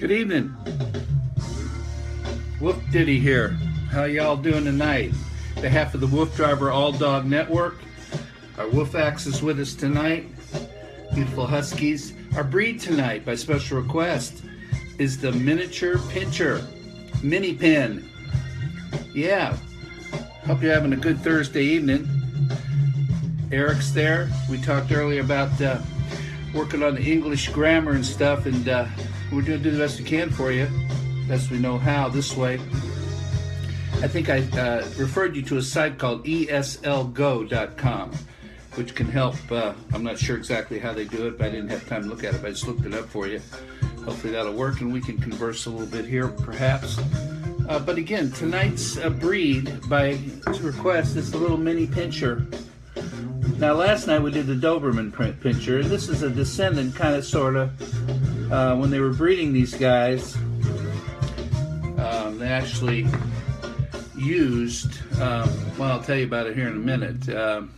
Good evening. Woof Ditty here. How y'all doing tonight? On behalf of the Woof Driver All Dog Network, our Woof Axe is with us tonight. Beautiful Huskies. Our breed tonight, by special request, is the Miniature Pinscher, MinPin. Yeah. Hope you're having a good Thursday evening. Eric's there. We talked earlier about working on the English grammar and stuff, and we're going to do the best we can for you, best we know how, this way. I think I referred you to a site called eslgo.com, which can help. I'm not sure exactly how they do it, but I didn't have time to look at it, but I just looked it up for you. Hopefully that'll work, and we can converse a little bit here, perhaps. But again, tonight's breed, by request, is the little mini pinscher. Now, last night we did the Doberman pinscher, and this is a descendant, kind of, sort of. When they were breeding these guys, they actually used, well, I'll tell you about it here in a minute, the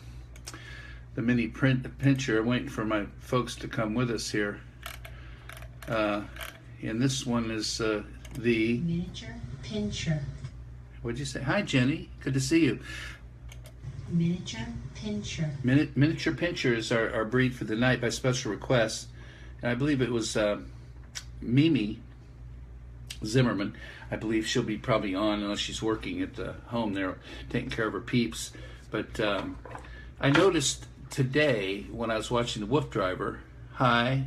mini pinscher. I'm waiting for my folks to come with us here. And this one is the Miniature Pinscher. What'd you say? Hi, Jenny. Good to see you. Miniature Pinscher. Miniature Pinscher is our breed for the night by special request. And I believe it was Mimi Zimmerman. I believe she'll be probably on, unless she's working at the home there, taking care of her peeps. But I noticed today when I was watching the Woof Driver, hi,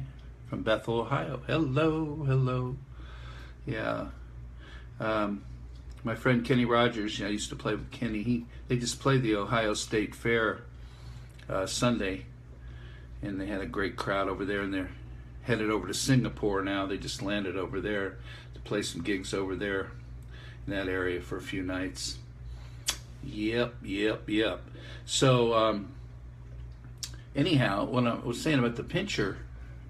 from Bethel, Ohio. Hello, hello. Yeah. My friend Kenny Rogers, I used to play with Kenny. They just played the Ohio State Fair Sunday, and they had a great crowd over there, and they're headed over to Singapore now. They just landed over there to play some gigs over there in that area for a few nights. Yep. So anyhow, when I was saying about the pinscher,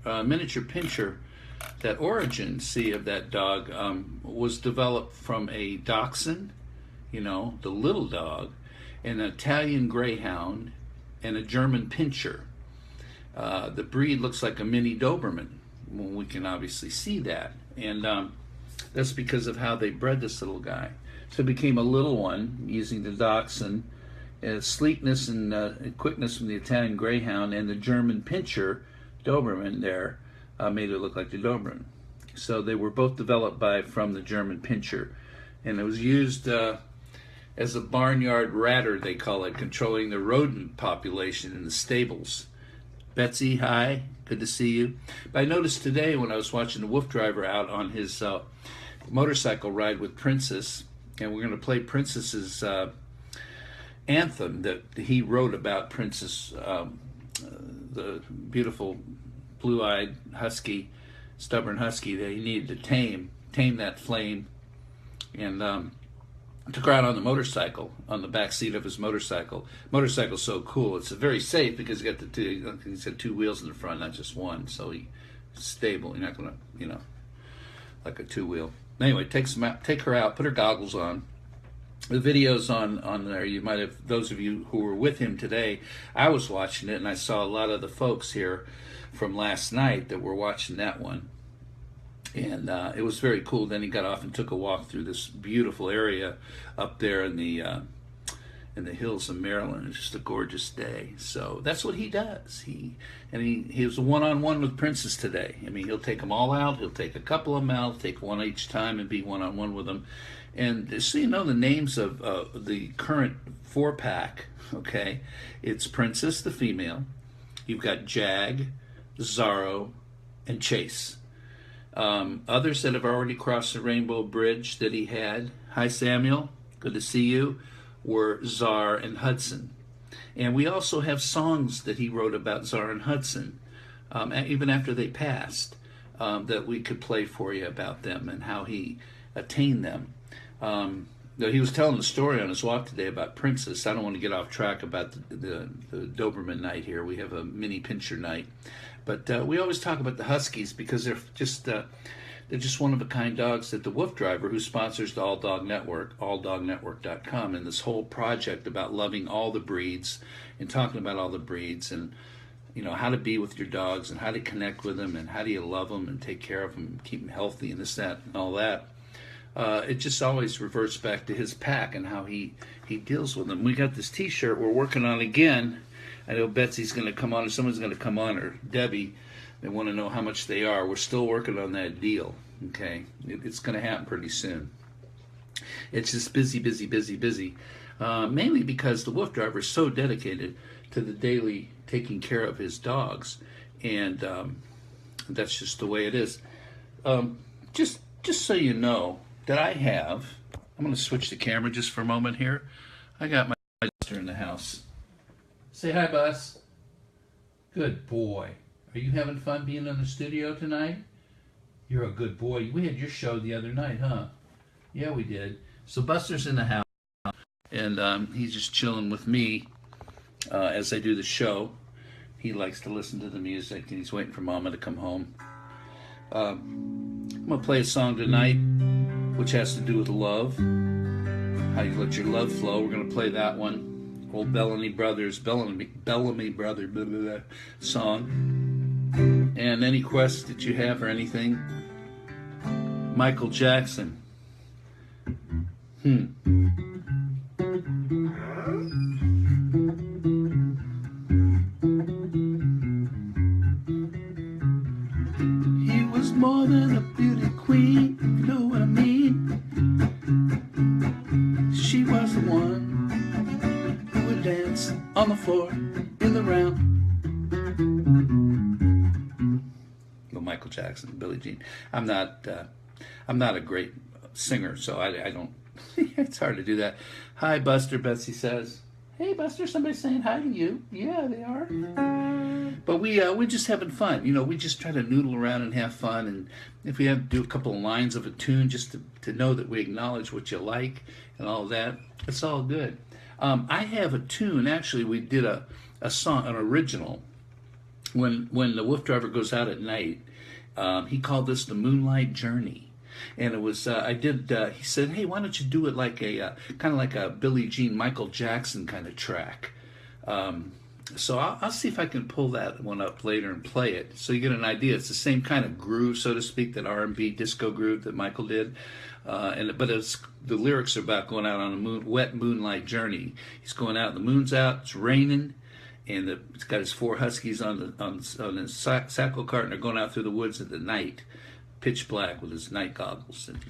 miniature pinscher, that origin, of that dog was developed from a dachshund, the little dog, an Italian greyhound, and a German pinscher. The breed looks like a mini Doberman. Well, we can obviously see that, and that's because of how they bred this little guy. So it became a little one using the dachshund, sleekness and quickness from the Italian greyhound, and the German pinscher Doberman there made it look like the Doberman. So they were both developed from the German pinscher, and it was used as a barnyard ratter, they call it, controlling the rodent population in the stables. Betsy, hi, good to see you. But I noticed today when I was watching the Woof Driver out on his motorcycle ride with Princess, and we're going to play Princess's anthem that he wrote about Princess, the beautiful blue-eyed husky, stubborn husky that he needed to tame that flame, and took her out on the motorcycle, on the back seat of his motorcycle. Motorcycle's so cool. It's very safe because he's got two wheels in the front, not just one, so he's stable. You're not going to, like a two-wheel. Anyway, take her out, put her goggles on. The video's on there. You might have, those of you who were with him today, I was watching it, and I saw a lot of the folks here from last night that were watching that one, and it was very cool. Then he got off and took a walk through this beautiful area up there in the hills of Maryland. It's just a gorgeous day. So that's what he does. He was a one-on-one with Princess today. I mean, he'll take them all out. He'll take a couple of them out, take one each time, and be one-on-one with them. And so you know the names of the current 4-pack. Okay, it's Princess the female. You've got Jag, Zorro, and Chase. Others that have already crossed the Rainbow Bridge that he had, hi Samuel, good to see you, were Czar and Hudson. And we also have songs that he wrote about Czar and Hudson, even after they passed, that we could play for you about them and how he attained them. He was telling the story on his walk today about Princess. I don't want to get off track about the Doberman night here. We have a mini pinscher night. But we always talk about the Huskies because they're just one-of-a-kind dogs that the Woof Driver, who sponsors the All Dog Network, alldognetwork.com, and this whole project about loving all the breeds and talking about all the breeds. And how to be with your dogs and how to connect with them and how do you love them and take care of them and keep them healthy and this, that, and all that. It just always reverts back to his pack and how he deals with them. We got this T-shirt we're working on again. I know Betsy's going to come on, or someone's going to come on, or Debbie. They want to know how much they are. We're still working on that deal. Okay, it's going to happen pretty soon. It's just busy, busy, busy, busy. Mainly because the WooF driver is so dedicated to the daily taking care of his dogs, and that's just the way it is. Just so you know that I'm going to switch the camera just for a moment here. I got my Buster in the house. Say hi, Bus. Good boy. Are you having fun being in the studio tonight? You're a good boy. We had your show the other night, huh? Yeah, we did. So Buster's in the house, and he's just chilling with me as I do the show. He likes to listen to the music, and he's waiting for Mama to come home. I'm going to play a song tonight, which has to do with love. How you let your love flow. We're going to play that one. Old Bellamy Brothers song. And any quests that you have or anything. Michael Jackson. He was more than a beauty queen, if you know what I mean. She was the one who would dance on the floor in the round. Well, Michael Jackson, Billie Jean. I'm not a great singer, so I don't. It's hard to do that. Hi, Buster. Betsy says, "Hey, Buster. Somebody's saying hi to you." Yeah, they are. But we're just having fun. We just try to noodle around and have fun. And if we have to do a couple of lines of a tune just to know that we acknowledge what you like and all that, it's all good. I have a tune. Actually, we did a song, an original. When the WooF driver goes out at night, he called this the Moonlight Journey. And it was, he said, hey, why don't you do it like kind of like a Billie Jean, Michael Jackson kind of track. So I'll see if I can pull that one up later and play it so you get an idea. It's the same kind of groove, so to speak, that R&B disco groove that Michael did. But the lyrics are about going out on a wet moonlight journey. He's going out, the moon's out, it's raining, and he's got his 4 huskies on his saddle cart, and they're going out through the woods at the night, pitch black with his night goggles. And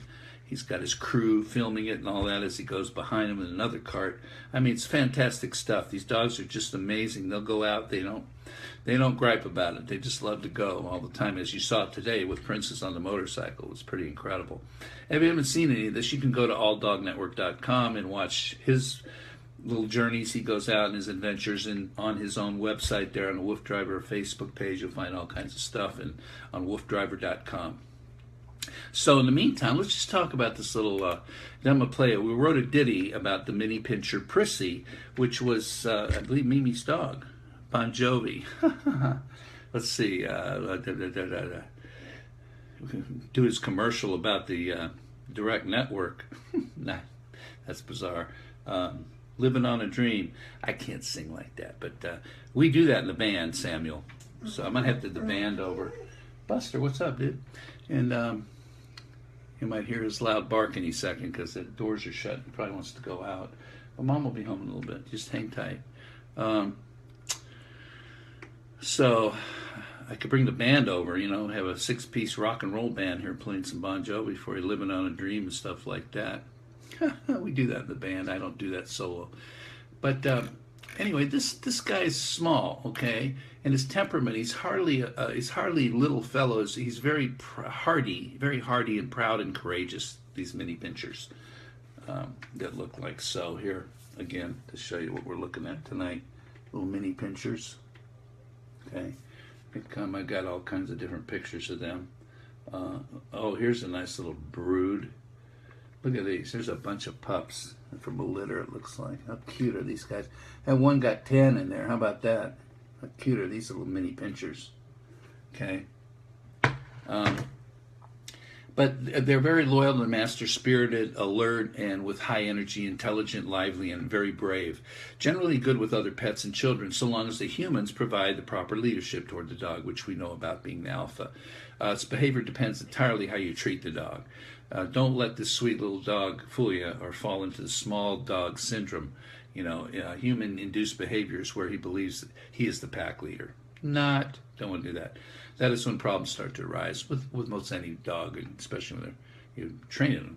he's got his crew filming it and all that as he goes behind him in another cart. I mean, it's fantastic stuff. These dogs are just amazing. They'll go out. They don't gripe about it. They just love to go all the time, as you saw today with Princess on the motorcycle. It's pretty incredible. If you haven't seen any of this, you can go to alldognetwork.com and watch his little journeys. He goes out and his adventures, and on his own website there on the WooF Driver Facebook page, you'll find all kinds of stuff, and on woofdriver.com. So in the meantime, let's just talk about this little, then I'm going to play it. We wrote a ditty about the mini pincher Prissy, which was, I believe, Mimi's dog, Bon Jovi. Let's see, do his commercial about the direct network. Nah, that's bizarre. Living on a Dream. I can't sing like that, but we do that in the band, Samuel. So I'm going to have to the band over. Buster, what's up, dude? And you might hear his loud bark any second because the doors are shut. He probably wants to go out. But Mom will be home in a little bit. Just hang tight. So I could bring the band over, have a 6-piece rock and roll band here playing some Bon Jovi for you, Living on a Dream and stuff like that. We do that in the band. I don't do that solo. But anyway, this guy's small, okay, and his temperament. He's hardly little fellows. He's very hardy and proud and courageous. These mini pinchers that look like so. Here again to show you what we're looking at tonight. Little mini pinchers. Okay, I got all kinds of different pictures of them. Oh, here's a nice little brood. Look at these. There's a bunch of pups from a litter, it looks like. How cute are these guys? And one got 10 in there. How about that? How cute are these little mini pinchers? Okay. But they're very loyal to the master, spirited, alert, and with high energy, intelligent, lively, and very brave. Generally good with other pets and children, so long as the humans provide the proper leadership toward the dog, which we know about being the alpha. Its behavior depends entirely how you treat the dog. Don't let this sweet little dog fool you or fall into the small dog syndrome, human-induced behaviors where he believes that he is the pack leader. Don't want to do that. That is when problems start to arise with most any dog, and especially when you're training them.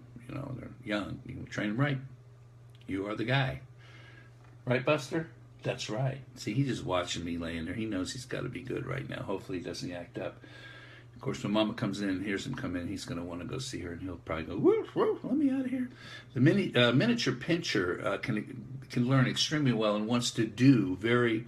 They're young. You can train them right. You are the guy. Right, Buster? That's right. See, he's just watching me laying there. He knows he's got to be good right now. Hopefully he doesn't act up. Of course, when Mama comes in and hears him come in, he's going to want to go see her, and he'll probably go, woof, woof, let me out of here. The miniature pincher can learn extremely well and wants to do very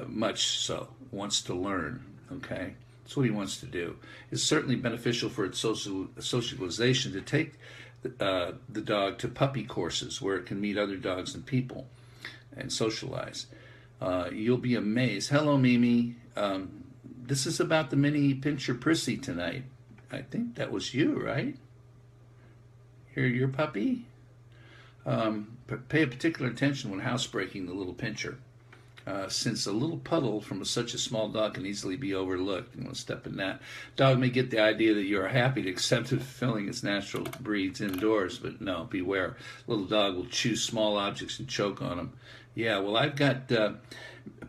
much so, wants to learn, okay? That's what he wants to do. It's certainly beneficial for its socialization to take the dog to puppy courses where it can meet other dogs and people and socialize. You'll be amazed. Hello, Mimi. This is about the mini pincher Prissy tonight. I think that was you, right? Your puppy? Pay particular attention when housebreaking the little pincher. Since a little puddle from such a small dog can easily be overlooked. You want to step in that. Dog may get the idea that you are happy to accept it fulfilling its natural breeds indoors, but no, beware. Little dog will chew small objects and choke on them. Yeah, well, I've got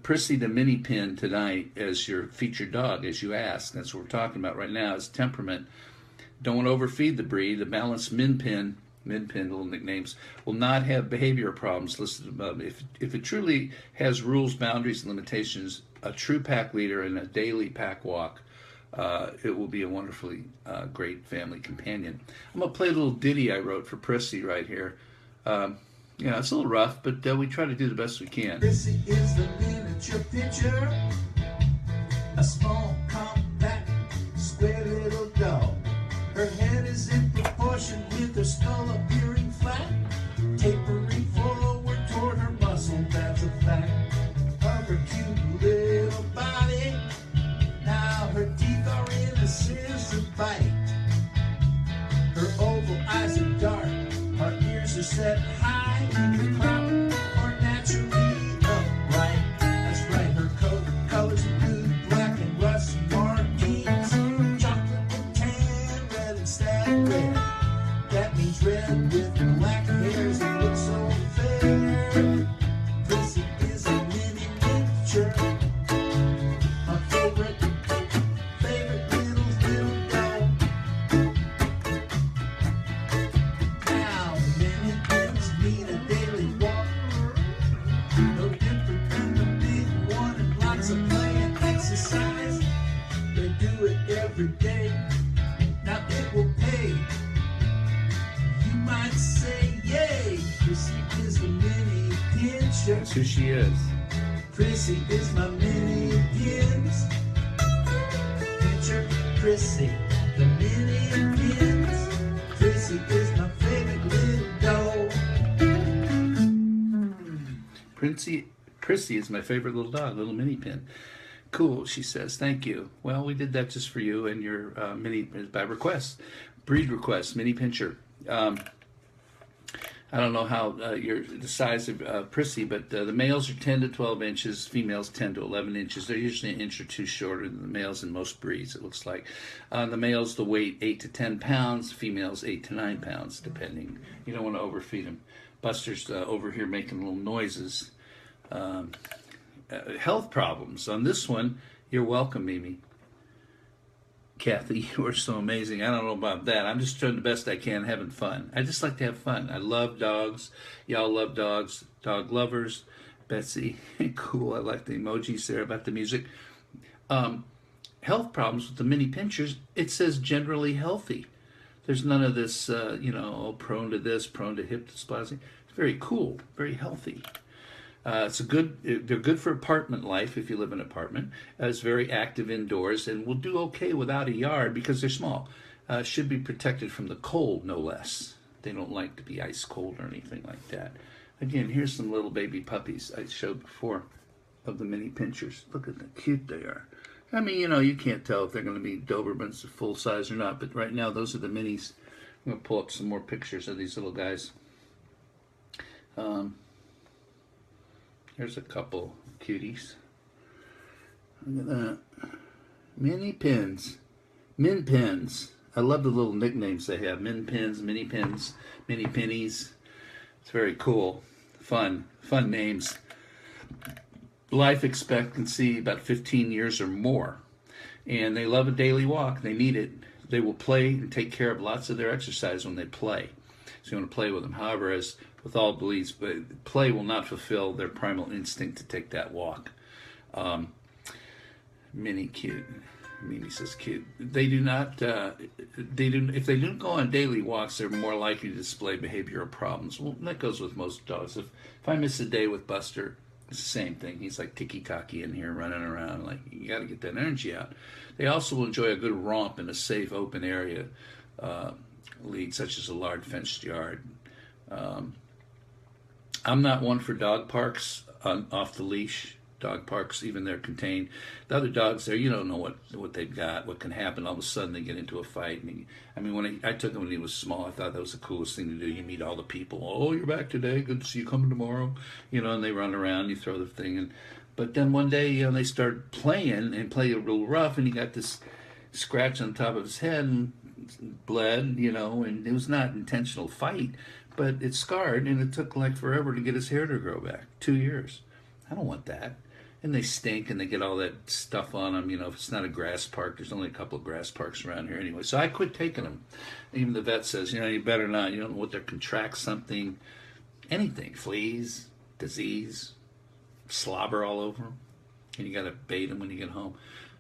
Prissy the MinPin tonight as your featured dog, as you asked. That's what we're talking about right now, is temperament. Don't want to overfeed the breed. The balanced MinPin, little nicknames, will not have behavior problems listed above. If it truly has rules, boundaries, and limitations, a true pack leader and a daily pack walk, it will be a wonderfully great family companion. I'm going to play a little ditty I wrote for Prissy right here. It's a little rough, but we try to do the best we can. Prissy is the miniature pincher, a small, compact, square little dog. Her head is in proportion with her skull appearing flat, tapering forward toward her muscle, that's a fact. Of her cute little body, now her teeth are in a scissor bite. Her oval eyes are dark, her ears are set high, either cropped or naturally upright. That's right, her coat colors are blue, black, and rust markings, chocolate and tan, red and stag red. That means red with black hairs and looks so fair. Prissy is a mini miniature, my favorite little dog. Now, MinPins need a daily walk, no different than the big one, and lots of play and exercise. They do it every day. Now it will pay. You might say, yay! Prissy is the mini pincher. That's who she is. Prissy is my mini pins. Pincher Prissy, the mini pins. Prissy is my favorite little dog. Prissy is my favorite little dog, little MinPin. Cool, she says. Thank you. Well, we did that just for you and your by request. Breed request, mini pincher. I don't know how the size of Prissy, but the males are 10 to 12 inches, females 10 to 11 inches. They're usually an inch or two shorter than the males in most breeds, it looks like. The males, the weight 8 to 10 pounds, females 8 to 9 pounds, depending. You don't want to overfeed them. Buster's over here making little noises. Health problems. On this one, you're welcome, Mimi. Kathy, you are so amazing. I don't know about that. I'm just doing the best I can, having fun. I just like to have fun. I love dogs. Y'all love dogs. Dog lovers. Betsy, cool. I like the emojis there about the music. Health problems with the mini pinchers. It says generally healthy. There's none of this, prone to this, prone to hip dysplasia. It's very cool, very healthy. They're good for apartment life if you live in an apartment. It's very active indoors and will do okay without a yard because they're small. Should be protected from the cold, no less. They don't like to be ice cold or anything like that. Again, here's some little baby puppies I showed before of the mini pinchers. Look at how cute they are. I mean, you know, you can't tell if they're going to be Dobermans full size or not, but right now those are the minis. I'm going to pull up some more pictures of these little guys. Here's a couple cuties. Look at that. Mini pins. MinPins. I love the little nicknames they have. MinPins, mini pins, mini pennies. It's very cool. Fun names. Life expectancy about 15 years or more. And they love a daily walk. They need it. They will play and take care of lots of their exercise when they play. So you want to play with them. However, as with all breeds, but play will not fulfill their primal instinct to take that walk. Mini cute. Mimi says cute. They do not. If they don't go on daily walks, they're more likely to display behavioral problems. Well, that goes with most dogs. If I miss a day with Buster, it's the same thing. He's like ticky-tacky in here running around. Like, you got to get that energy out. They also will enjoy a good romp in a safe, open area lead, such as a large fenced yard. I'm not one for dog parks off the leash. Dog parks, even they're contained. The other dogs there, you don't know what they've got, what can happen. All of a sudden they get into a fight. And I mean, when I took him when he was small, I thought that was the coolest thing to do. You meet all the people. Oh, you're back today. Good to see you. Coming tomorrow. You know, and they run around. You throw the thing in. But then one day, you know, they started playing and play a real rough, and he got this scratch on top of his head and bled. You know, and it was not an intentional fight, but it scarred, and it took like forever to get his hair to grow back. 2 years. I don't want that. And they stink, and they get all that stuff on them. You know, if it's not a grass park, there's only a couple of grass parks around here anyway. So I quit taking them. Even the vet says, you know, you better not. You don't know what they're contract something, anything, fleas, disease, slobber all over them, and you got to bait them when you get home.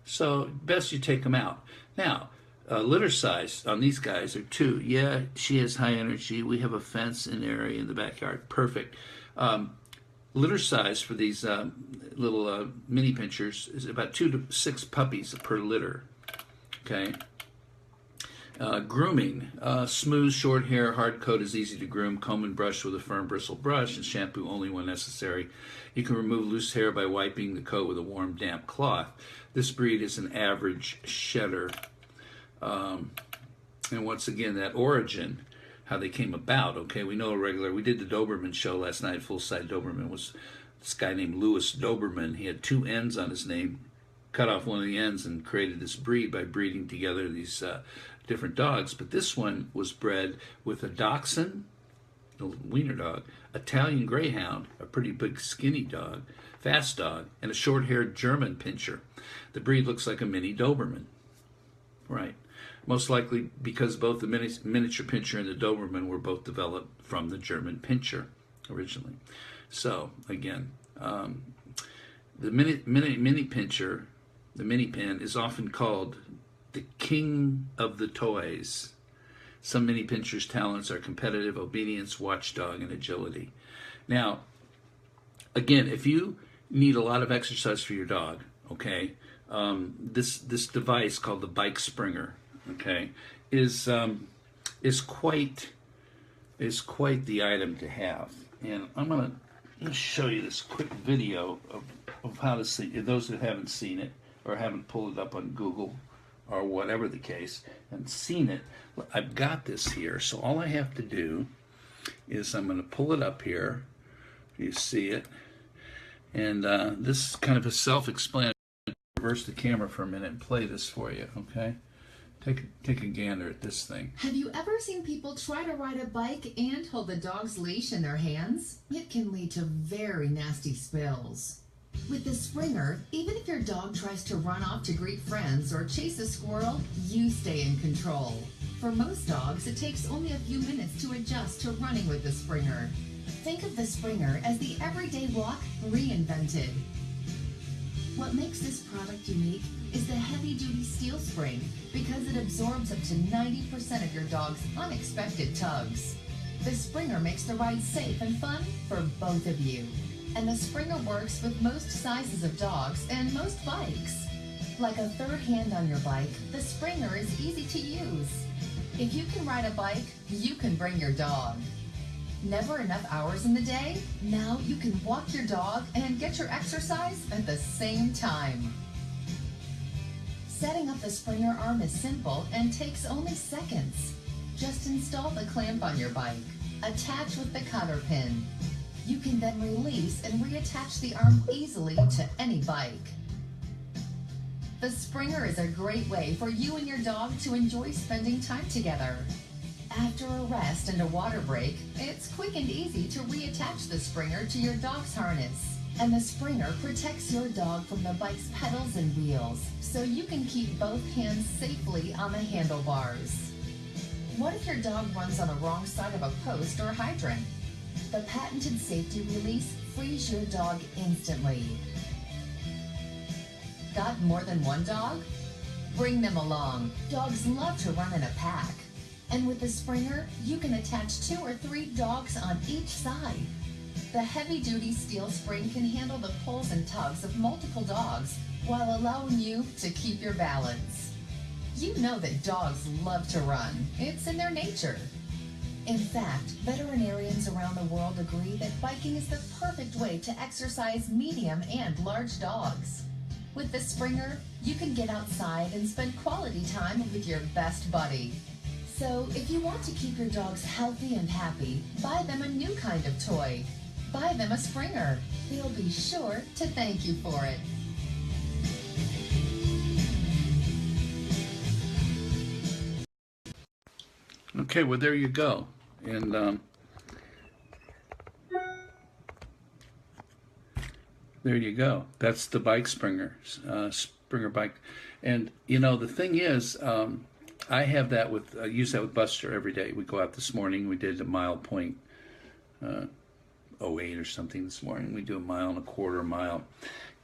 So best you take them out. Now, litter size on these guys are 2. Yeah, she has high energy. We have a fence in area in the backyard. Perfect. Litter size for these little mini pinchers is about 2 to 6 puppies per litter. Okay. Grooming. Smooth, short hair, hard coat is easy to groom. Comb and brush with a firm bristle brush, and shampoo only when necessary. You can remove loose hair by wiping the coat with a warm, damp cloth. This breed is an average shedder. And once again, that origin, how they came about. Okay, we know we did the Doberman show last night. Full-size Doberman was this guy named Louis Doberman. He had 2 N's on his name, cut off one of the ends, and created this breed by breeding together these different dogs. But this one was bred with a Dachshund, a wiener dog, Italian Greyhound, a pretty big skinny dog, fast dog, and a short-haired German Pinscher. The breed looks like a mini Doberman. Right. Most likely because both the miniature Pinscher and the Doberman were both developed from the German Pinscher originally. So, again, the mini Pinscher, the MinPin, is often called the king of the toys. Some mini Pinscher's talents are competitive, obedience, watchdog, and agility. Now, again, if you need a lot of exercise for your dog, okay, this device called the bike springer, okay, is quite the item to have. And I'm gonna show you this quick video of how to see, those that haven't seen it or haven't pulled it up on Google or whatever the case and seen it. I've got this here, so all I have to do is I'm going to pull it up here. You see it, and this is kind of a self-explanatory. Reverse the camera for a minute and play this for you, okay? Take a gander at this thing. Have you ever seen people try to ride a bike and hold the dog's leash in their hands? It can lead to very nasty spills. With the Springer, even if your dog tries to run off to greet friends or chase a squirrel, you stay in control. For most dogs, it takes only a few minutes to adjust to running with the Springer. Think of the Springer as the everyday walk reinvented. What makes this product unique is the heavy-duty steel spring because it absorbs up to 90% of your dog's unexpected tugs. The Springer makes the ride safe and fun for both of you. And the Springer works with most sizes of dogs and most bikes. Like a third hand on your bike, the Springer is easy to use. If you can ride a bike, you can bring your dog. Never enough hours in the day? Now you can walk your dog and get your exercise at the same time. Setting up the Springer arm is simple and takes only seconds. Just install the clamp on your bike. Attach with the cotter pin. You can then release and reattach the arm easily to any bike. The Springer is a great way for you and your dog to enjoy spending time together. After a rest and a water break, it's quick and easy to reattach the Springer to your dog's harness. And the Springer protects your dog from the bike's pedals and wheels, so you can keep both hands safely on the handlebars. What if your dog runs on the wrong side of a post or hydrant? The patented safety release frees your dog instantly. Got more than one dog? Bring them along. Dogs love to run in a pack. And with the Springer, you can attach 2 or 3 dogs on each side. The heavy-duty steel spring can handle the pulls and tugs of multiple dogs while allowing you to keep your balance. You know that dogs love to run. It's in their nature. In fact, veterinarians around the world agree that biking is the perfect way to exercise medium and large dogs. With the Springer, you can get outside and spend quality time with your best buddy. So if you want to keep your dogs healthy and happy, buy them a new kind of toy. Buy them a Springer. They'll be sure to thank you for it. Okay, well, there you go. And there you go. That's the bike Springer, Springer bike. And, you know, the thing is, I have that with, I use that with Buster every day. We go out this morning. We did a mile point 08 or something this morning. We do a mile and a quarter mile.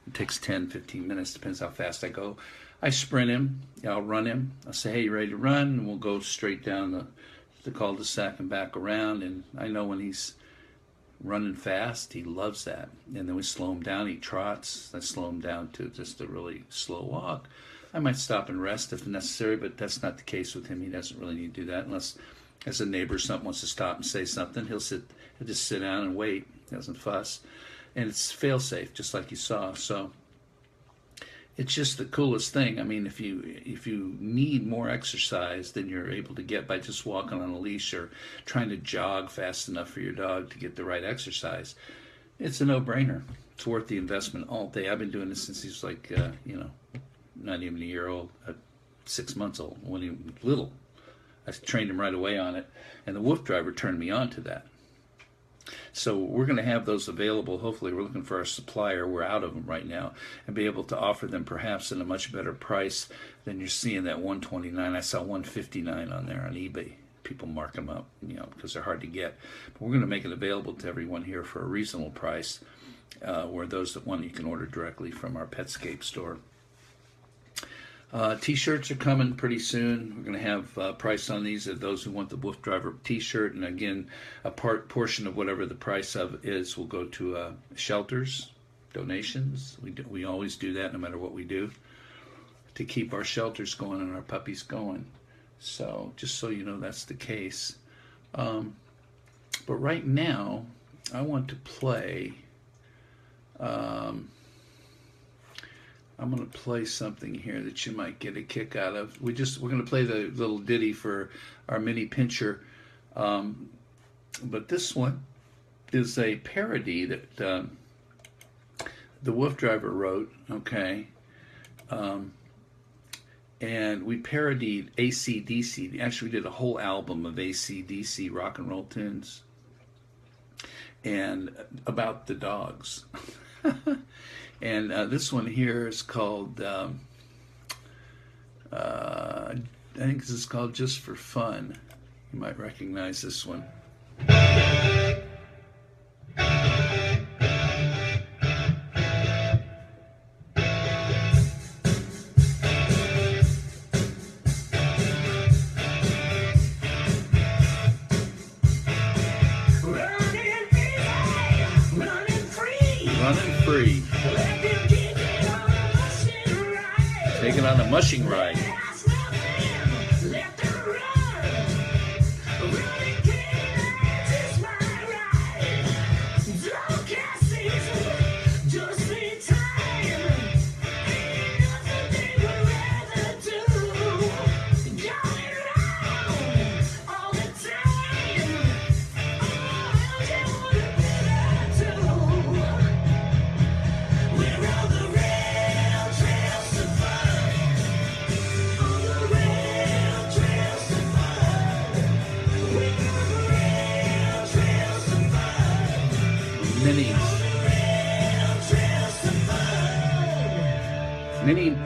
It takes 10, 15 minutes, depends how fast I go. I sprint him. I'll run him. I'll say, hey, you ready to run? And we'll go straight down the cul-de-sac and back around. And I know when he's running fast, he loves that. And then we slow him down. He trots. I slow him down to just a really slow walk. I might stop and rest if necessary, but that's not the case with him. He doesn't really need to do that unless, as a neighbor or something wants to stop and say something. He'll just sit down and wait. He doesn't fuss. And it's fail-safe, just like you saw. So it's just the coolest thing. I mean, if you need more exercise than you're able to get by just walking on a leash or trying to jog fast enough for your dog to get the right exercise, it's a no-brainer. It's worth the investment all day. I've been doing this since he was like, not even a year old, 6 months old, when he was little. I trained him right away on it, and the WooF driver turned me on to that. So we're going to have those available. Hopefully, we're looking for our supplier. We're out of them right now, and be able to offer them perhaps at a much better price than you're seeing that $129. I saw $159 on there on eBay. People mark them up, because they're hard to get. But we're going to make it available to everyone here for a reasonable price, where those that want, you can order directly from our Petscape store. T-shirts are coming pretty soon. We're going to have price on these. Those who want the WooF Driver T-shirt, and again, a portion of whatever the price of is will go to shelters, donations. We always do that, no matter what we do, to keep our shelters going and our puppies going. So just so you know, that's the case. But right now, I want to play. I'm going to play something here that you might get a kick out of. We're going to play the little ditty for our mini pincher. But this one is a parody that the WooF Driver wrote, okay? And we parodied AC/DC. Actually, we did a whole album of AC/DC rock and roll tunes and about the dogs. And this one here is called, I think this is called Just for Fun. You might recognize this one. Running free. Taking on a mushing ride.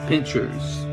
pinchers.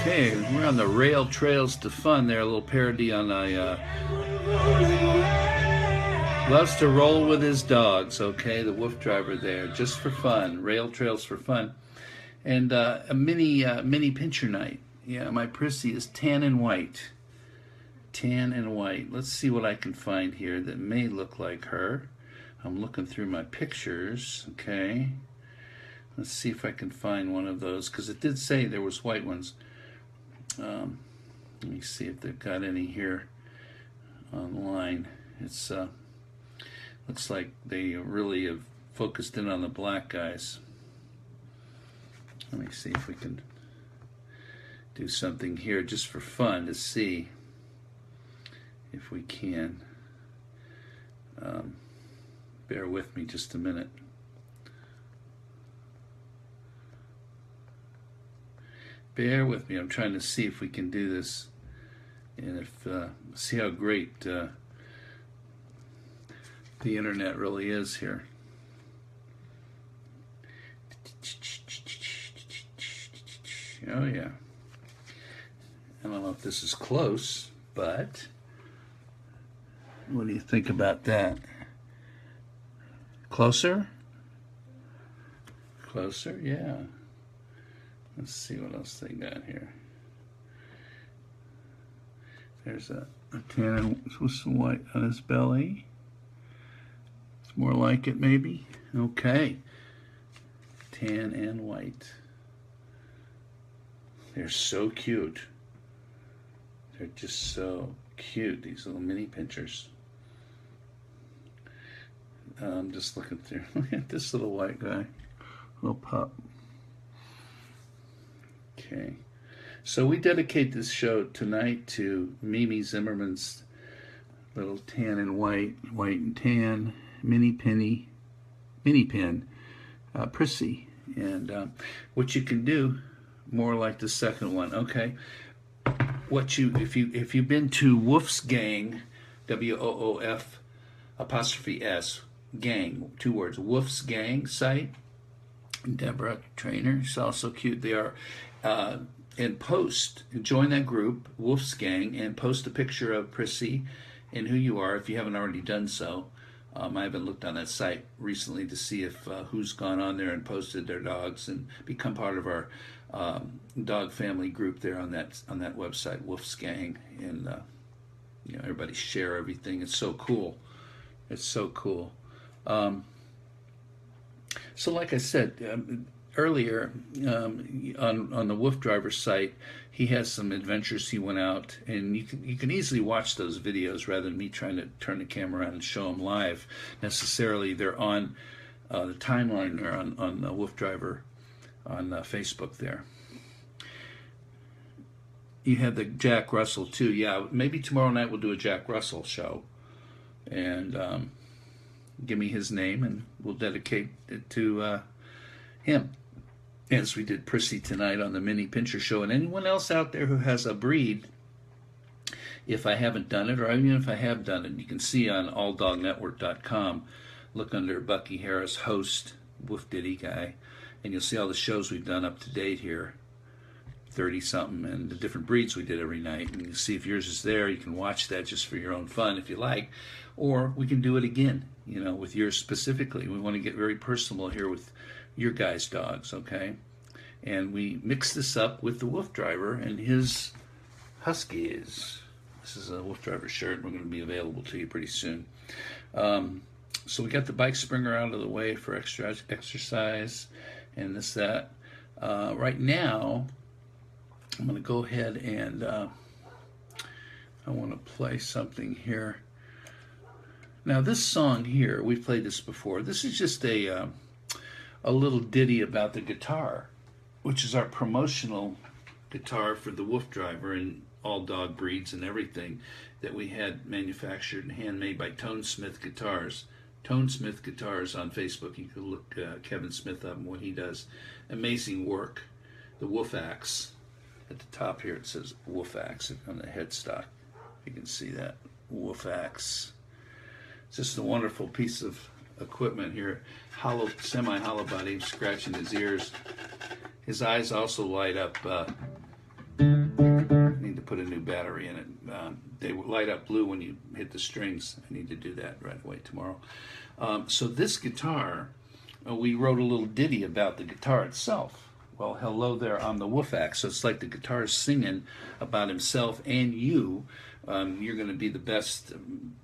Okay, we're on the Rail Trails to Fun there, a little parody on a loves to roll with his dogs, okay, the WooF driver there, just for fun, Rail Trails for Fun. And a mini pincher night. Yeah, my Prissy is tan and white. Tan and white. Let's see what I can find here that may look like her. I'm looking through my pictures, okay. Let's see if I can find one of those, because it did say there was white ones. Let me see if they've got any here online. It's looks like they really have focused in on the black guys. Let me see if we can do something here just for fun to see if we can. Bear with me just a minute. Bear with me. I'm trying to see if we can do this, and if see how great the internet really is here. Oh yeah. I don't know if this is close, but what do you think about that? Closer? Closer? Yeah. Let's see what else they got here. There's a tan with some white on his belly. It's more like it, maybe. Okay. Tan and white. They're so cute. They're just so cute, these little mini pinchers. I'm just looking through. Look at this little white guy. Little pup. Okay. So we dedicate this show tonight to Mimi Zimmerman's little tan and white, white and tan, MinPin, Prissy. And what you can do, more like the second one, okay? If you've been to WooF's Gang, WOOF''S Gang, 2 words, WooF's Gang site. Deborah Trainer, she's also cute. They are, and join that group, WooF's Gang, and post a picture of Prissy and who you are if you haven't already done so. I haven't looked on that site recently to see if who's gone on there and posted their dogs and become part of our dog family group there on that website, WooF's Gang, and everybody share everything. It's so cool. It's so cool. So like I said earlier, on the WooF driver site, he has some adventures he went out, and you can easily watch those videos rather than me trying to turn the camera around and show them live necessarily. They're on the timeline there on Wolf Driver on Facebook there. You had the Jack Russell too. Yeah, maybe tomorrow night we'll do a Jack Russell show, and give me his name, and we'll dedicate it to him, as we did Prissy tonight on the Mini Pinscher Show. And anyone else out there who has a breed, if I haven't done it, or even if I have done it, you can see on alldognetwork.com, look under Bucky Harris, host, Woof Ditty guy, and you'll see all the shows we've done up to date here, 30-something, and the different breeds we did every night. And you see if yours is there. You can watch that just for your own fun if you like, or we can do it again, you know, with yours specifically. We want to get very personal here with your guys' dogs, okay? And we mix this up with the Wolf Driver and his Huskies. This is a Wolf Driver shirt. We're going to be available to you pretty soon. So we got the bike springer out of the way for extra exercise and this, that. Right now, I'm going to go ahead and I want to play something here. Now this song here, we've played this before. This is just a little ditty about the guitar, which is our promotional guitar for the Wolf Driver and all dog breeds and everything that we had manufactured and handmade by Tone Smith Guitars. Tone Smith Guitars on Facebook. You can look Kevin Smith up and what he does. Amazing work. The Wolf Axe. At the top here it says Wolf Axe on the headstock. You can see that. Wolf Axe. It's just a wonderful piece of equipment here. Hollow, semi-hollow body, scratching his ears. His eyes also light up. I need to put a new battery in it. They light up blue when you hit the strings. I need to do that right away tomorrow. So this guitar, we wrote a little ditty about the guitar itself. Well, hello there on the Wolf Axe. So it's like the guitar is singing about himself and you. You're going to be the best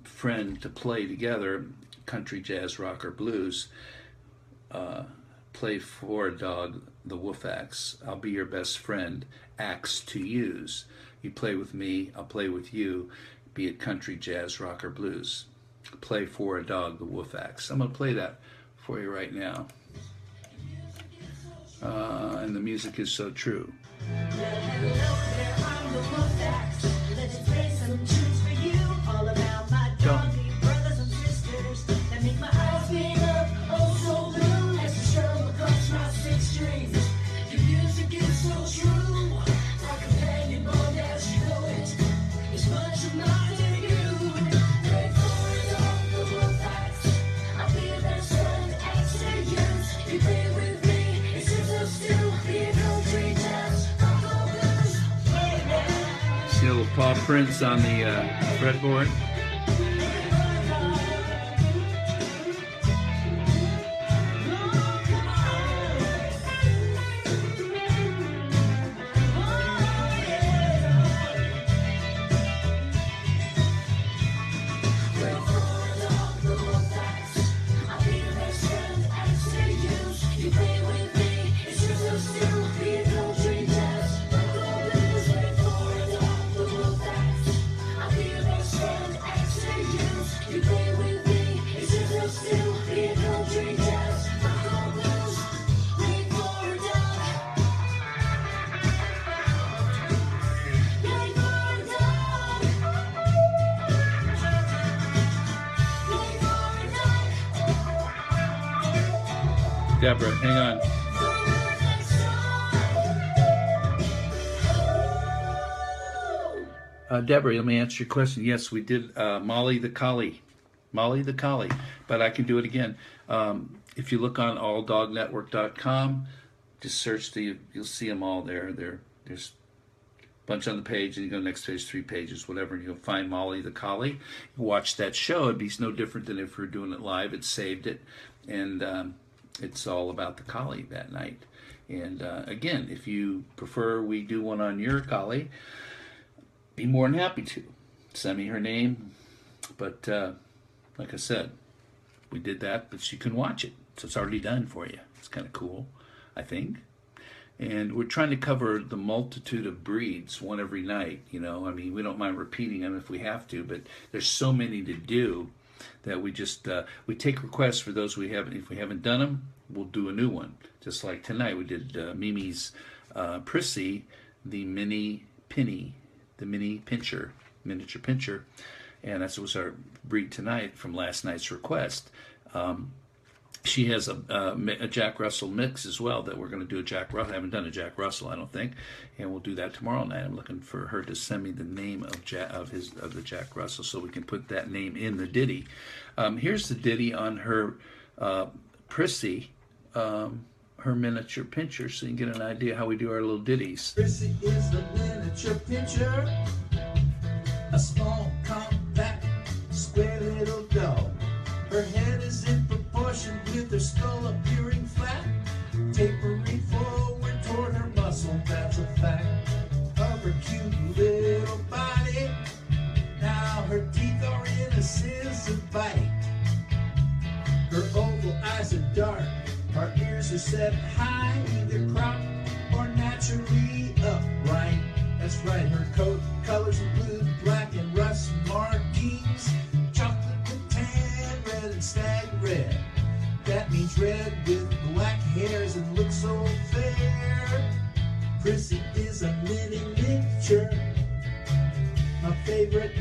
friend to play together, country, jazz, rock, or blues. Play for a dog, the Wolf Axe. I'll be your best friend, axe to use. You play with me, I'll play with you, be it country, jazz, rock, or blues. Play for a dog, the Wolf Axe. I'm going to play that for you right now. And the music is so true. See a little paw prints on the fretboard. Deborah, hang on. Deborah, let me answer your question. Yes, we did Molly the Collie. Molly the Collie. But I can do it again. If you look on alldognetwork.com, just search you'll see them all there. There's a bunch on the page, and you go next page, 3 pages, whatever, and you'll find Molly the Collie. You watch that show. It'd be no different than if we were doing it live. It saved it. And it's all about the collie that night. And again, if you prefer we do one on your collie, be more than happy to. Send me her name. But like I said, we did that, but you can watch it. So it's already done for you. It's kind of cool, I think. And we're trying to cover the multitude of breeds, one every night. You know, I mean, we don't mind repeating them if we have to, but there's so many to do. that we just we take requests for those we haven't. If we haven't done them, we'll do a new one. Just like tonight, we did Mimi's Prissy, the mini pinny, the mini pincher, miniature pincher, and that was our breed tonight from last night's request. She has a Jack Russell mix as well that we're going to do a Jack Russell. I haven't done a Jack Russell, I don't think, and we'll do that tomorrow night. I'm looking for her to send me the name of the Jack Russell so we can put that name in the ditty. Here's the ditty on her Prissy, her miniature pincher, so you can get an idea how we do our little ditties. Prissy is the miniature pincher, a small, compact, square little dog. Her head is in proportion with her skull appearing flat, tapering forward toward her muscle, that's a fact, of her cute little body. Now her teeth are in a scissor bite. Her oval eyes are dark, her ears are set high, either cropped or naturally upright. That's right, her coat colors are blue, black, and rust markings, chocolate and tan, red and stag red. That means red with black hairs and looks so fair. Prissy is a mini miniature, my favorite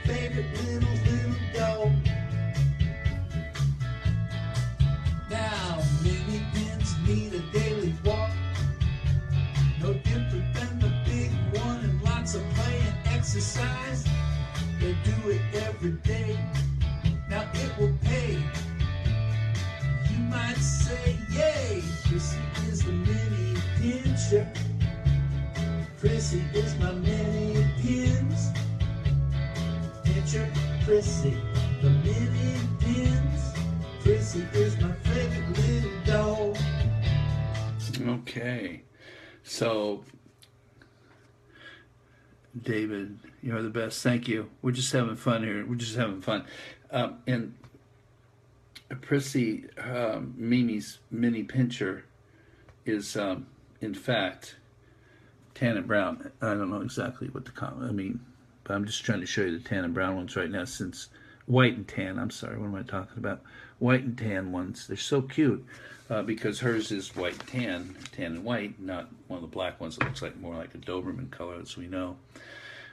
little dog. Now, mini pins need a daily walk, no different than the big one, and lots of play and exercise. They do it every day. Now it will pay. You might say, yay! Prissy is the mini pincher. Prissy is my mini pins. Pincher, Prissy, the mini pins. Prissy is my favorite little dog. Okay, so David, you're the best. Thank you. We're just having fun here. We're just having fun. And Prissy, Mimi's mini pincher is, in fact, tan and brown. I don't know exactly what I mean, but I'm just trying to show you the tan and brown ones right now, since white and tan. I'm sorry, what am I talking about? White and tan ones. They're so cute because hers is white and tan and white, not one of the black ones that looks like more like a Doberman color, as we know.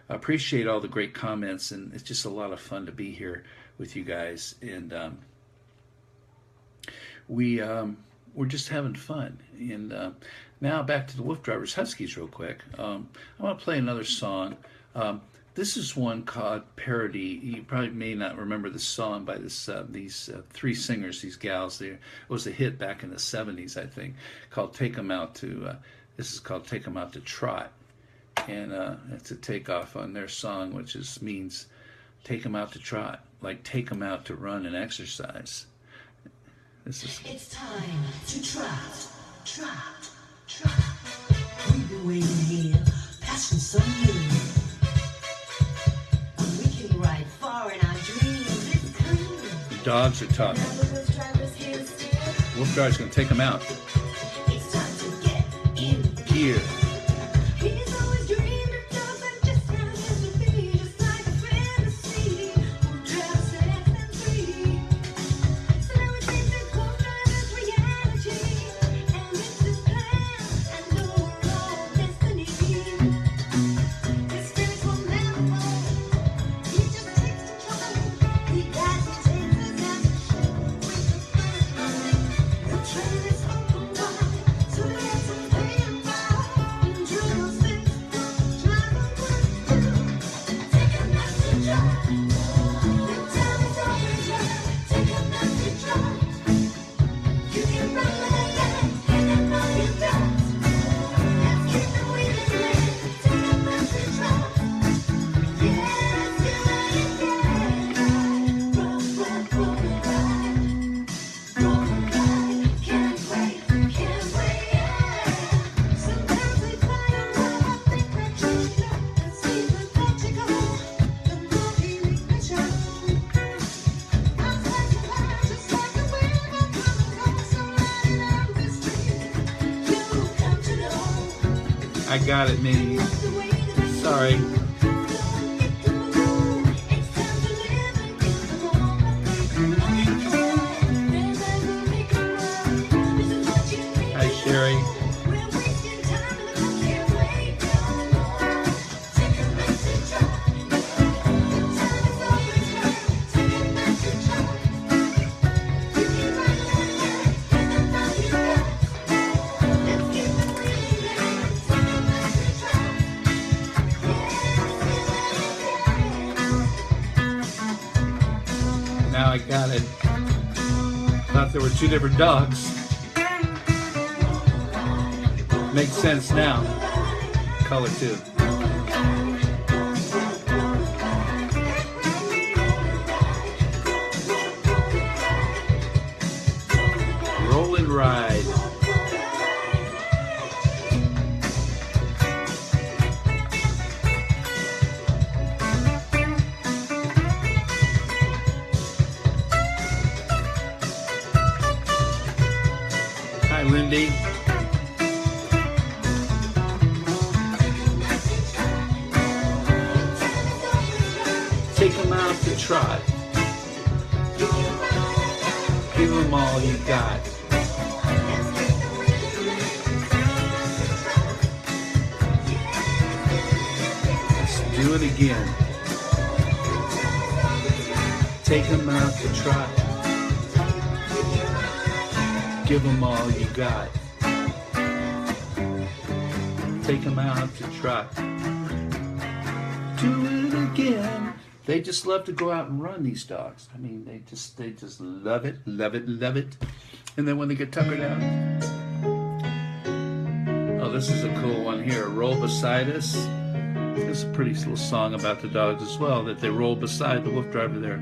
I appreciate all the great comments, and it's just a lot of fun to be here with you guys. And we're just having fun. And now back to the Wolf Drivers Huskies real quick. I want to play another song. This is one called Parody. You probably may not remember the song by these three singers, these gals. It was a hit back in the 70s, I think, called Take 'Em Out to, this is called Take 'Em Out to Trot. And it's a takeoff on their song, which means take 'em out to trot, like take 'em out to run and exercise. It's time to trot, trot, trot. We've been waiting here, past for some years. We can ride far in our dreams. It's cool. The dogs are talking. Wolf Driver's going to take 'em out. It's time to get in Gear. He's always dreamed of dogs and just how this would be, just like a fantasy. Who drives fast and free? So now it seems that Wolf Driver's reality, and it's his plan and overall destiny. His spirits will never fall. He just takes control. He guides and takes us out to show with the fun. The train is open wide, so let's play and ride. Enjoy those things, drive on what you do. Take a night to drive. The time is overdrive. Take a night to drive. You can run like that, and I know you got. Let's keep the wheels moving. Take a night to drive. Yes, you're right, yeah. Roll, ride. Roll, ride. Can't wait, yeah. Sometimes we fight around, I think that you know. Let's see the logical, the more he reaches out. I'll take you high, just like a wave of color. So riding out the street, you'll come to know. I got it, Minnie. The way that Sorry. it's time to live and get the I got it. Thought there were two different dogs. Makes sense now. Color too. Roll and ride. Hi, Lindy. Take them out to trot. Give them all you got. Let's do it again. Take them out to trot. Give them all you got. Take them out to trot. Do it again. They just love to go out and run, these dogs. I mean, they just love it, love it, love it. And then when they get tuckered out, oh, this is a cool one here. Roll beside us. This is a pretty little song about the dogs as well, that they roll beside the Woof driver there.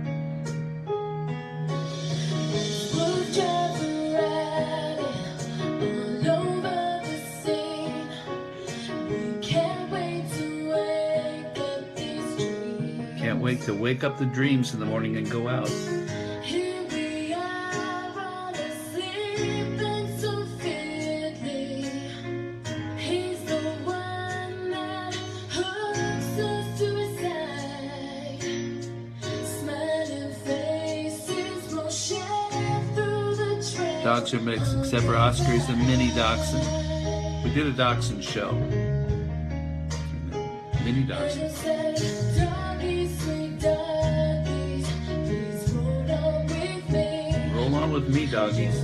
Can't wait to wake up the dreams in the morning and go out. Here we are, all asleep and so fitly. He's the one that hooks us to his side. Smiling faces will share through the trail. Dogs are mixed, except for Oscar. He's a mini dachshund. We did a dachshund show. Mini dachshund. Roll on with me, doggies.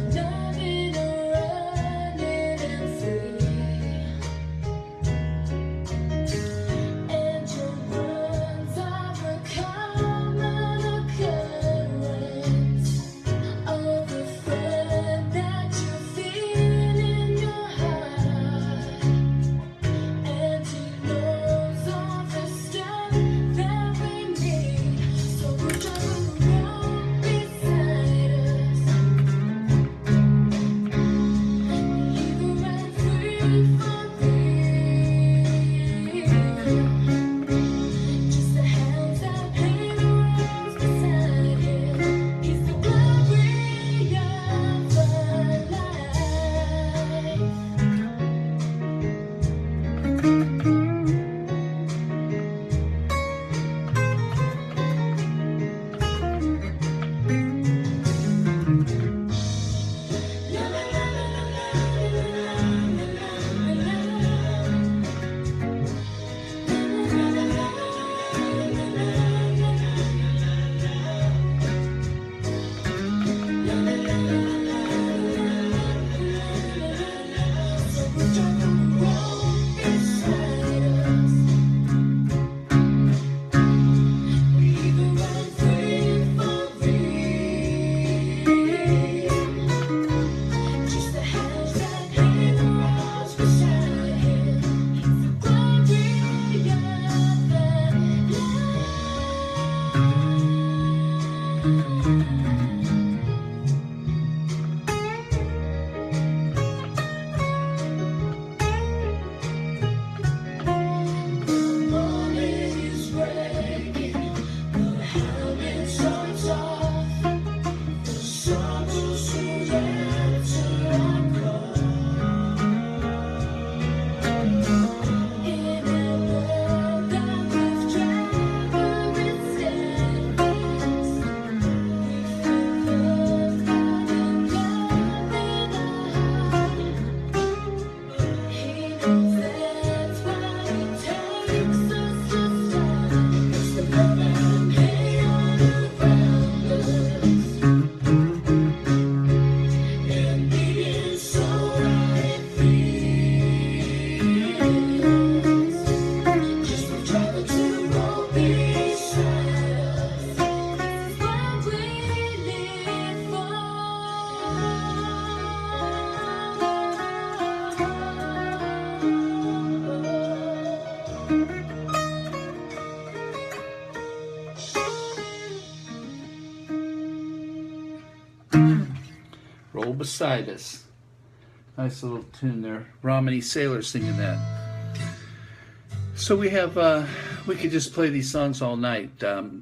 Roll Beside Us. Nice little tune there. Romany Sailor singing that. So we have, we could just play these songs all night.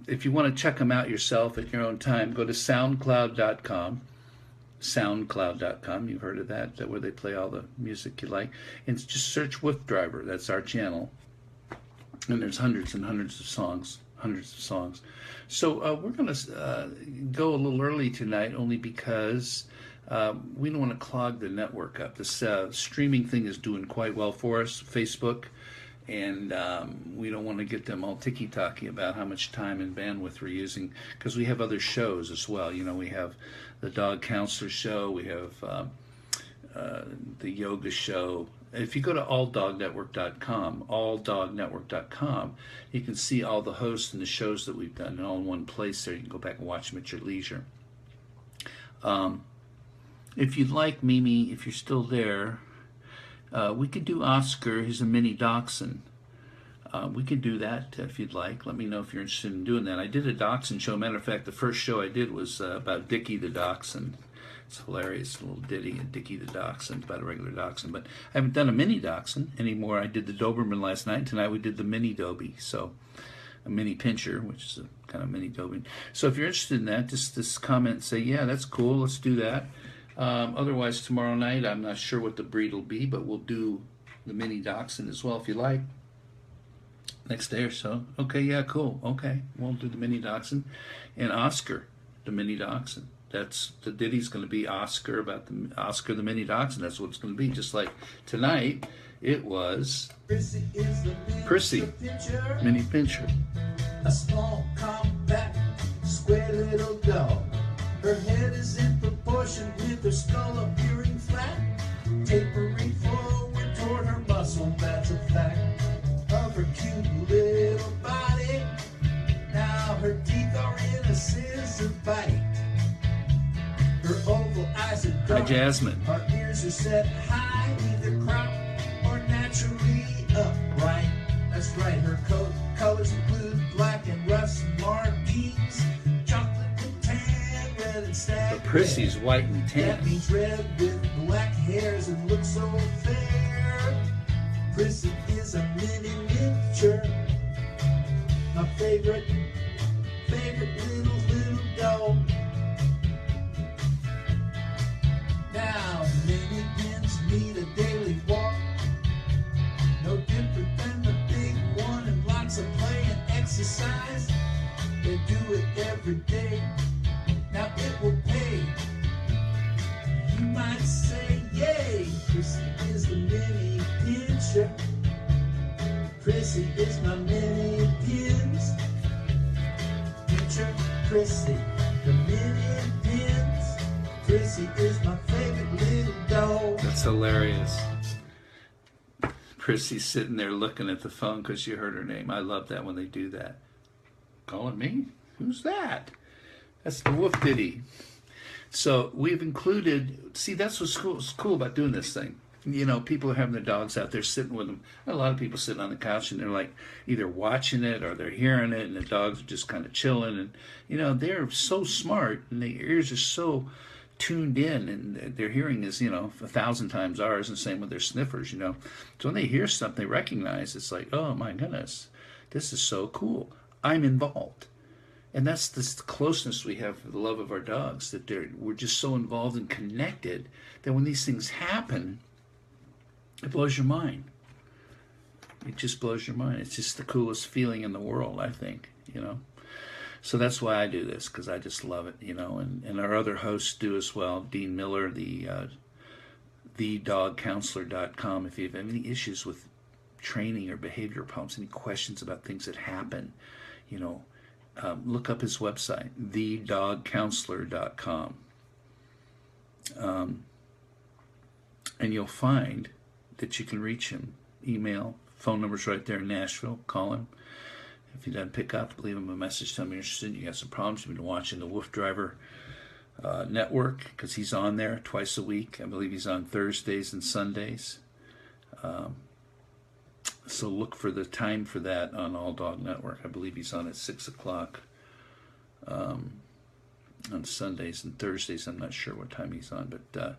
If you want to check them out yourself at your own time, go to SoundCloud.com. SoundCloud.com, you've heard of that, where they play all the music you like. And just search WooF Driver, that's our channel. And there's hundreds and hundreds of songs. So we're going to go a little early tonight, only because we don't want to clog the network up. This streaming thing is doing quite well for us, Facebook, and we don't want to get them all ticky-tacky about how much time and bandwidth we're using, because we have other shows as well. You know, we have the Dog Counselor Show, we have the Yoga Show. If you go to alldognetwork.com, you can see all the hosts and the shows that we've done, and all in one place there. You can go back and watch them at your leisure. If you'd like, Mimi, if you're still there, we could do Oscar. He's a mini dachshund. We could do that if you'd like. Let me know if you're interested in doing that. I did a dachshund show. Matter of fact, the first show I did was about Ditty the dachshund. It's hilarious, a little ditty, and Ditty the dachshund, about a regular dachshund. But I haven't done a mini dachshund anymore. I did the Doberman last night. Tonight we did the mini Dobie, so a mini pincher, which is a kind of mini Dobie. So if you're interested in that, just comment and say, yeah, that's cool, let's do that. Otherwise, tomorrow night, I'm not sure what the breed will be, but we'll do the mini dachshund as well if you like. Next day or so. Okay, yeah, cool. Okay, we'll do the mini dachshund. And Oscar, the mini dachshund. That's the ditty's going to be Oscar, about the Oscar the mini dachshund. That's what it's going to be. Just like tonight, it was Prissy is the Prissy, pincher, mini pincher. a small, compact, square little dog. Her head is in proportion with her skull appearing flat, tapering forward toward her muscle, that's a fact, of her cute little body. Now her teeth are in a scissor bite. Her oval eyes are dark. Hi, Jasmine. Her ears are set high, either cropped or naturally upright. That's right, her coat colors include black and rust markings, chocolate and tan, red and stag. But Prissy's white and That tan. means red with black hairs and looks so fair. Prissy is a mini miniature, my favorite little dog. Now, mini pins need a daily walk, no different than the big one, and lots of play and exercise. They do it every day. Now it will pay. You might say, yay! Prissy is the mini pincher. Prissy is my mini pins. Pincher, Prissy, the mini pins. Prissy is my favorite little dog. That's hilarious. Prissy's sitting there looking at the phone because she heard her name. I love that when they do that. Calling me? Who's that? That's the WooF Ditty. So we've included, see, that's what's cool about doing this thing. You know, people are having their dogs out there sitting with them. A lot of people sitting on the couch and they're like either watching it or they're hearing it, and the dogs are just kind of chilling. And, you know, they're so smart and their ears are so tuned in, and their hearing is, you know, 1,000 times ours, and same with their sniffers, you know. So when they hear something, they recognize, it's like, oh my goodness, this is so cool. I'm involved. And that's the closeness we have for the love of our dogs, that we're just so involved and connected that when these things happen, it blows your mind. It just blows your mind. It's just the coolest feeling in the world, I think, you know. So that's why I do this, because I just love it, you know, and our other hosts do as well. Dean Miller, thedogcounselor.com. If you have any issues with training or behavior problems, any questions about things that happen, you know, look up his website, thedogcounselor.com. And you'll find that you can reach him. Email, phone number's right there in Nashville. Call him. If he doesn't pick up, leave him a message. Tell him you're interested. You got some problems. You've been watching the WooF Driver network, because he's on there twice a week. I believe he's on Thursdays and Sundays. So look for the time for that on All Dog Network. I believe he's on at 6 o'clock on Sundays and Thursdays. I'm not sure what time he's on, but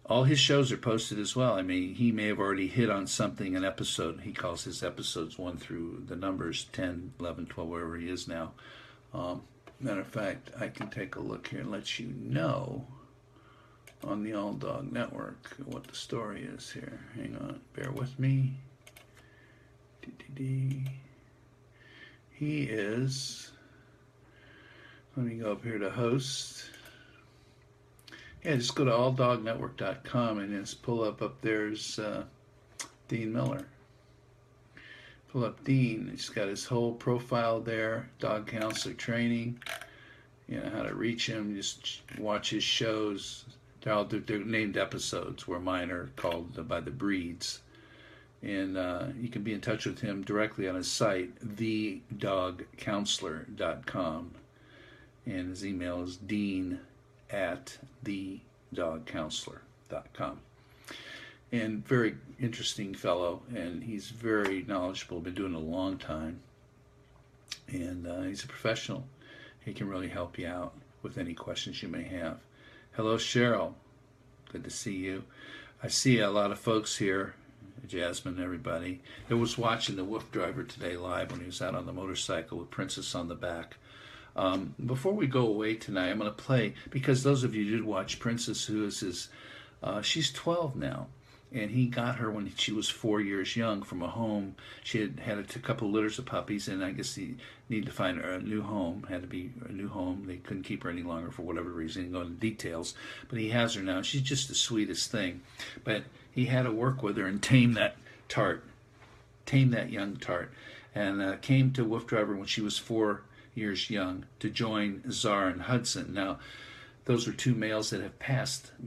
all his shows are posted as well. I mean, he may have already hit on something, an episode. He calls his episodes 1 through the numbers 10, 11, 12, wherever he is now. Matter of fact, I can take a look here and let you know on the All Dog Network what the story is here. Hang on, bear with me. He is, let me go up here to host. Yeah, just go to alldognetwork.com and just pull up there's Dean Miller. Pull up Dean. He's got his whole profile there, dog counselor training, you know, how to reach him. Just watch his shows. They're named episodes, where mine are called by the breeds. And you can be in touch with him directly on his site, thedogcounselor.com. And his email is dean@thedogcounselor.com. And very interesting fellow, and he's very knowledgeable, been doing it a long time. And he's a professional. He can really help you out with any questions you may have. Hello, Cheryl. Good to see you. I see a lot of folks here. Jasmine, everybody. I was watching the WooF driver today live when he was out on the motorcycle with Princess on the back. Before we go away tonight, I'm going to play, because those of you who did watch Princess, who is his, she's 12 now, and he got her when she was 4 years young from a home. She had a couple of litters of puppies, and I guess he needed to find her a new home. Had to be a new home. They couldn't keep her any longer for whatever reason. He didn't go into details, but he has her now. She's just the sweetest thing. But he had to work with her and tame that young tart, and came to WooF driver when she was 4 years young to join Czar and Hudson. Now, those are two males that have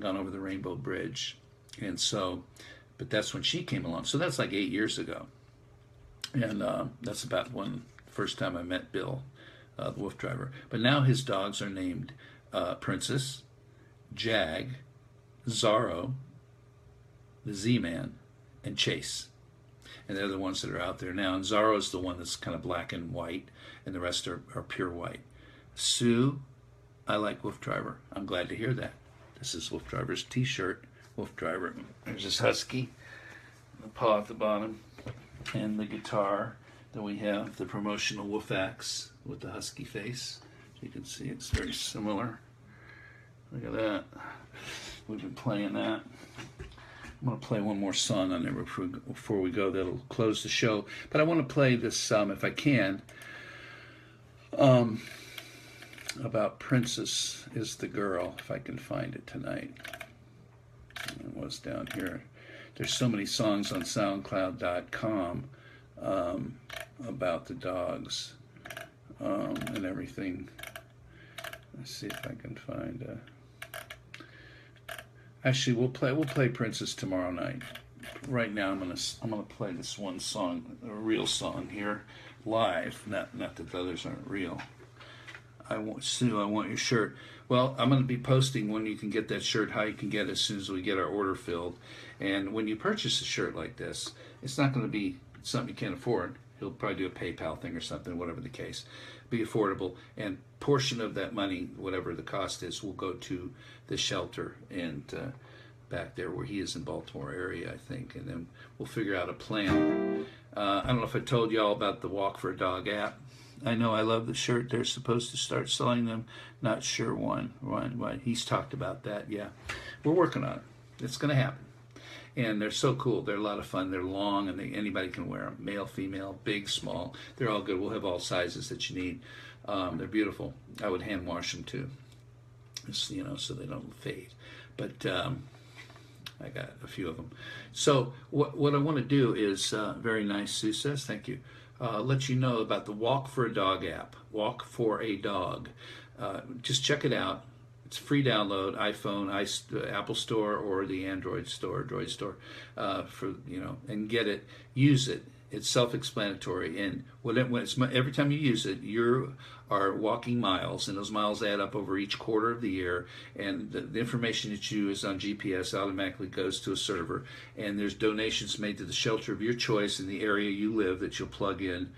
gone over the Rainbow Bridge. And so, but that's when she came along. So that's like 8 years ago. And that's about first time I met Bill, the WooF driver. But now his dogs are named Princess, Jag, Zorro, the Z-Man, and Chase. And they're the ones that are out there now. And Zorro is the one that's kind of black and white, and the rest are pure white. Sue, I like WooF driver. I'm glad to hear that. This is WooF driver's t-shirt. WooF driver. There's this husky, the paw at the bottom, and the guitar. Then we have the promotional WooF axe with the husky face. You can see it's very similar. Look at that. We've been playing that. I'm going to play one more song on there before we go. That'll close the show. But I want to play this, if I can, about Princess is the Girl, if I can find it tonight. It was down here. There's so many songs on SoundCloud.com about the dogs and everything. Let's see if I can find. Actually, we'll play Princess tomorrow night. Right now, I'm gonna play this one song, a real song here, live. Not that the others aren't real. Sue, I want your shirt. Well, I'm going to be posting when you can get that shirt, how you can get it as soon as we get our order filled. And when you purchase a shirt like this, it's not going to be something you can't afford. He'll probably do a PayPal thing or something, whatever the case. Be affordable. And portion of that money, whatever the cost is, will go to the shelter and back there where he is in Baltimore area, I think. And then we'll figure out a plan. I don't know if I told you all about the Walk for a Dog app. I know I love the shirt. They're supposed to start selling them. Not sure why. He's talked about that. Yeah, we're working on it. It's going to happen. And they're so cool. They're a lot of fun. They're long, and anybody can wear them. Male, female, big, small. They're all good. We'll have all sizes that you need. They're beautiful. I would hand wash them too, so they don't fade. But I got a few of them. So what I want to do is, very nice, Sue says, thank you. Let you know about the Walk for a Dog app. Walk for a Dog. Just check it out. It's free download, iPhone, Apple Store, or the Android Store, Droid Store, and get it. Use it. It's self-explanatory, and every time you use it, you are walking miles, and those miles add up over each quarter of the year. And the information that you use on GPS automatically goes to a server, and there's donations made to the shelter of your choice in the area you live that you'll plug in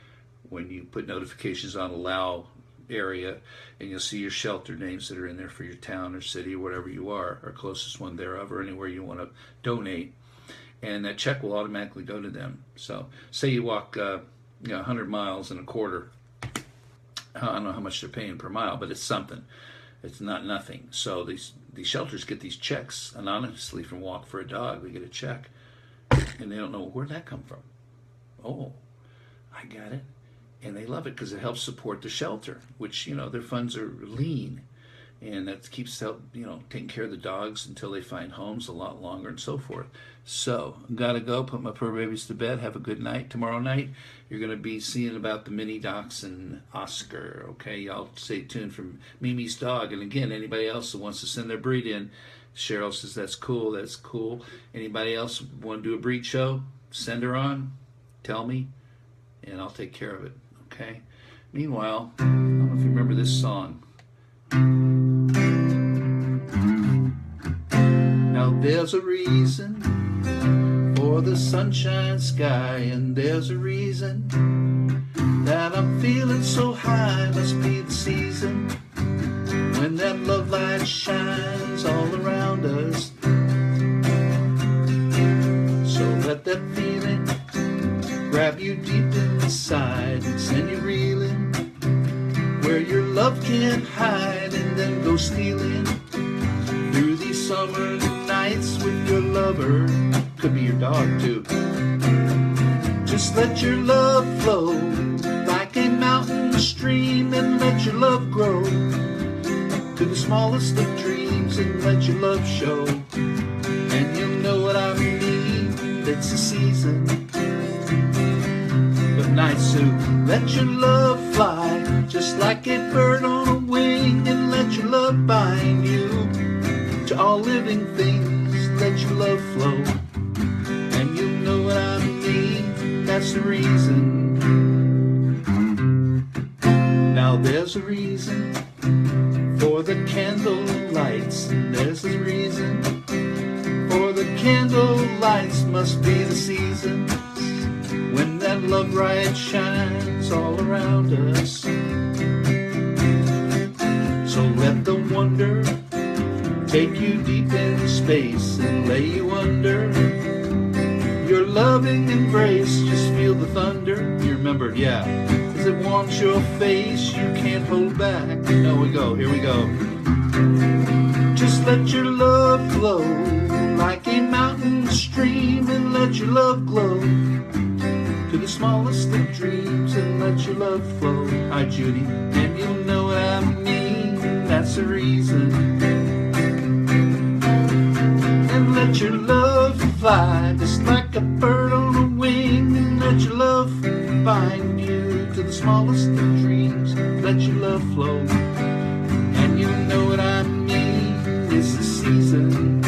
when you put notifications on allow area, and you'll see your shelter names that are in there for your town or city or whatever you are, or closest one thereof, or anywhere you want to donate. And that check will automatically go to them. So say you walk 100 miles in a quarter. I don't know how much they're paying per mile, but it's something. It's not nothing. So these shelters get these checks anonymously from Walk for a Dog. They get a check, and they don't know where'd that come from. Oh, I got it. And they love it because it helps support the shelter, which, their funds are lean. And that keeps taking care of the dogs until they find homes a lot longer and so forth. So, gotta go, put my poor babies to bed. Have a good night. Tomorrow night, you're going to be seeing about the mini dachshund Oscar. Okay, y'all stay tuned for Mimi's dog. And again, anybody else who wants to send their breed in, Cheryl says that's cool. That's cool. Anybody else want to do a breed show? Send her on. Tell me, and I'll take care of it. Okay. Meanwhile, I don't know if you remember this song. Now there's a reason for the sunshine sky, and there's a reason that I'm feeling so high. Must be the season when that love light shines all around us. So let that feeling grab you deep inside and send you reeling where your love can't hide, and then go stealing through these summer nights with your lover. Could be your dog too. Just let your love flow like a mountain stream, and let your love grow to the smallest of dreams, and let your love show. And you'll know what I mean. It's the season of night, so let your love fly just like a bird on a wing, and let your love bind you to all living things. Let your love flow, and you'll know what I mean. That's the reason. Now there's a reason for the candle lights, and there's a reason for the candle lights. Must be the season when that love light shines all around us. So let the wonder take you deep in space and lay you under your loving embrace. Just feel the thunder. You remember, yeah, as it warms your face, you can't hold back. No, we go, here we go. Just let your love flow like a mountain stream, and let your love glow to the smallest of dreams, and let your love flow. Hi, Judy, and you'll know what I mean. That's the reason. And let your love fly just like a bird on a wing, and let your love bind you to the smallest of dreams. Let your love flow, and you'll know what I mean. It's the season.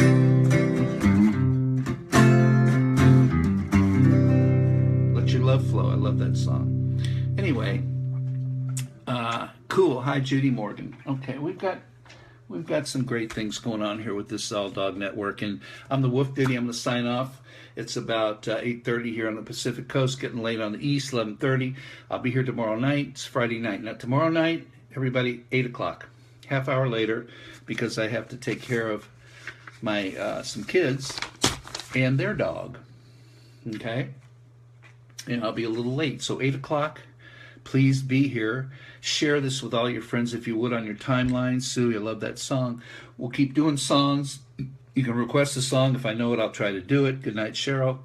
Love flow. I love that song. Anyway, cool. Hi, Judy Morgan. Okay, we've got some great things going on here with this All Dog Network, and I'm the WooF Ditty. I'm going to sign off. It's about 8:30 here on the Pacific Coast, getting late on the East. 11:30. I'll be here tomorrow night. It's Friday night. Now tomorrow night, everybody, 8 o'clock, half hour later, because I have to take care of my some kids and their dog. Okay. And I'll be a little late. So 8 o'clock, please be here. Share this with all your friends if you would on your timeline. Sue, I love that song. We'll keep doing songs. You can request a song. If I know it, I'll try to do it. Good night, Cheryl.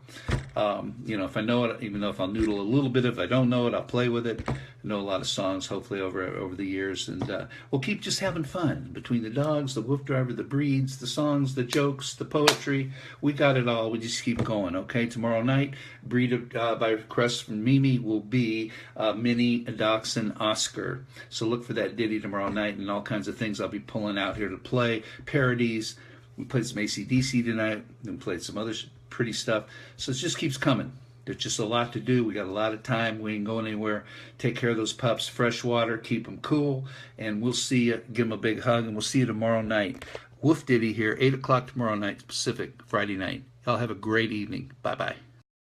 If I know it, even though if I'll noodle a little bit, if I don't know it, I'll play with it. I know a lot of songs, hopefully, over the years. And we'll keep just having fun between the dogs, the WooF driver, the breeds, the songs, the jokes, the poetry. We got it all. We just keep going, okay? Tomorrow night, breed by request from Mimi will be Mini Dachshund Oscar. So look for that ditty tomorrow night, and all kinds of things I'll be pulling out here to play. Parodies. We played some AC/DC tonight, and played some other pretty stuff. So it just keeps coming. There's just a lot to do. We got a lot of time. We ain't going anywhere. Take care of those pups. Fresh water. Keep them cool. And we'll see you. Give them a big hug. And we'll see you tomorrow night. WooF Ditty here. 8 o'clock tomorrow night Pacific. Friday night. Y'all have a great evening. Bye-bye.